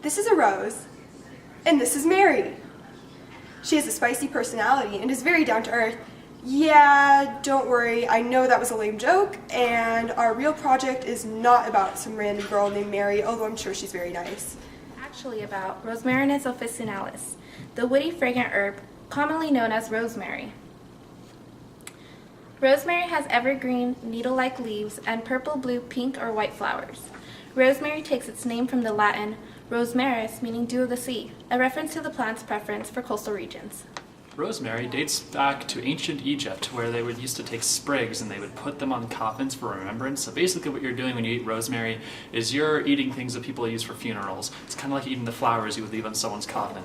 This is a Rose, and this is Mary. She has a spicy personality and is very down to earth. Yeah, don't worry, I know that was a lame joke, and our real project is not about some random girl named Mary, although I'm sure she's very nice. Actually about Rosmarinus officinalis, the woody fragrant herb commonly known as rosemary. Rosemary has evergreen, needle-like leaves and purple, blue, pink, or white flowers. Rosemary takes its name from the Latin rosmaris, meaning dew of the sea, a reference to the plant's preference for coastal regions. Rosemary dates back to ancient Egypt, where they would used to take sprigs and they would put them on coffins for remembrance. So basically what you're doing when you eat rosemary is you're eating things that people use for funerals. It's kind of like eating the flowers you would leave on someone's coffin.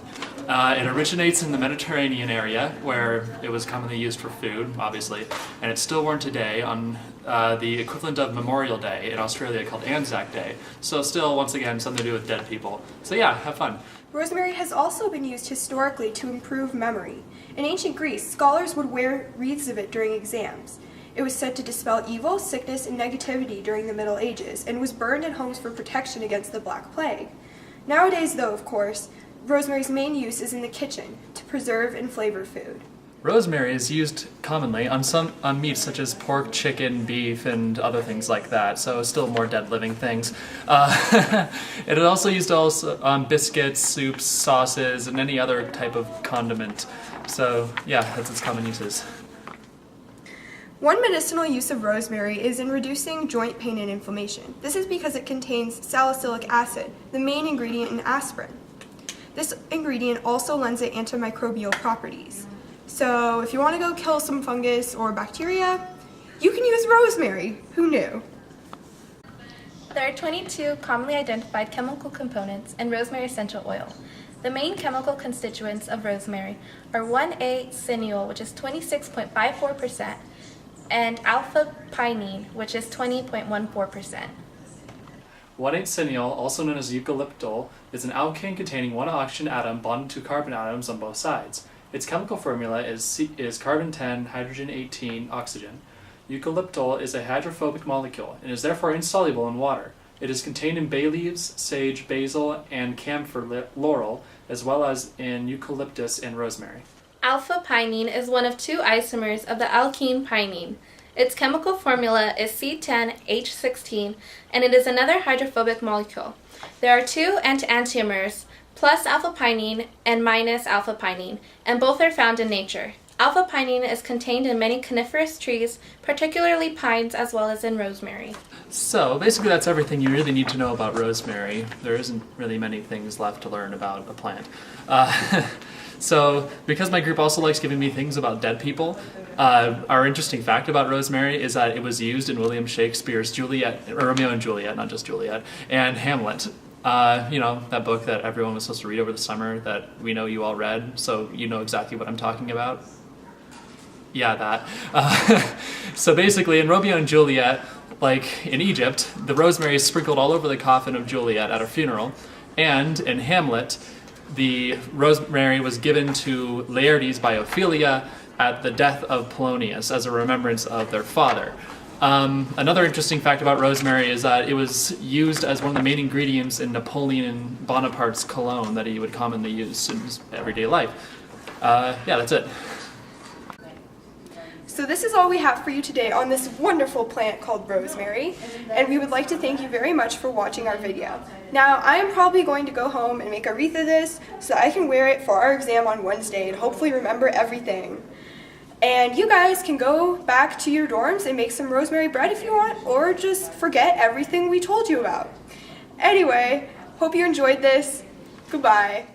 It originates in the Mediterranean area, where it was commonly used for food, obviously, and it's still worn today on the equivalent of Memorial Day in Australia called Anzac Day. So still, once again, something to do with dead people. So yeah, have fun. Rosemary has also been used historically to improve memory. In ancient Greece, scholars would wear wreaths of it during exams. It was said to dispel evil, sickness, and negativity during the Middle Ages, and was burned in homes for protection against the Black Plague. Nowadays, though, of course, rosemary's main use is in the kitchen, to preserve and flavor food. Rosemary is used commonly on meats such as pork, chicken, beef, and other things like that, so still more dead living things. It is also used on biscuits, soups, sauces, and any other type of condiment. So yeah, that's its common uses. One medicinal use of rosemary is in reducing joint pain and inflammation. This is because it contains salicylic acid, the main ingredient in aspirin. This ingredient also lends it antimicrobial properties. So if you want to go kill some fungus or bacteria, you can use rosemary. Who knew? There are 22 commonly identified chemical components in rosemary essential oil. The main chemical constituents of rosemary are 1,8-cineol, which is 26.54%, and alpha-pinene, which is 20.14%. 1,8-cineol, also known as eucalyptol, is an alkane containing one oxygen atom bonded to carbon atoms on both sides. Its chemical formula is carbon 10, hydrogen 18, oxygen. Eucalyptol is a hydrophobic molecule and is therefore insoluble in water. It is contained in bay leaves, sage, basil, and camphor laurel, as well as in eucalyptus and rosemary. Alpha-pinene is one of two isomers of the alkene pinene. Its chemical formula is C10H16, and it is another hydrophobic molecule. There are two enantiomers, plus alpha-pinene and minus alpha-pinene, and both are found in nature. Alpha-pinene is contained in many coniferous trees, particularly pines, as well as in rosemary. So basically that's everything you really need to know about rosemary. There isn't really many things left to learn about a plant. So because my group also likes giving me things about dead people, our interesting fact about rosemary is that it was used in William Shakespeare's Romeo and Juliet, not just Juliet, and Hamlet. You know, that book that everyone was supposed to read over the summer that we know you all read, so you know exactly what I'm talking about. Yeah, that. So basically, in Romeo and Juliet, like in Egypt, the rosemary is sprinkled all over the coffin of Juliet at her funeral, and in Hamlet, the rosemary was given to Laertes by Ophelia at the death of Polonius as a remembrance of their father. Another interesting fact about rosemary is that it was used as one of the main ingredients in Napoleon Bonaparte's cologne that he would commonly use in his everyday life. Yeah, that's it. So this is all we have for you today on this wonderful plant called rosemary, and we would like to thank you very much for watching our video. Now, I am probably going to go home and make a wreath of this so I can wear it for our exam on Wednesday and hopefully remember everything. And you guys can go back to your dorms and make some rosemary bread if you want, or just forget everything we told you about. Anyway, hope you enjoyed this. Goodbye.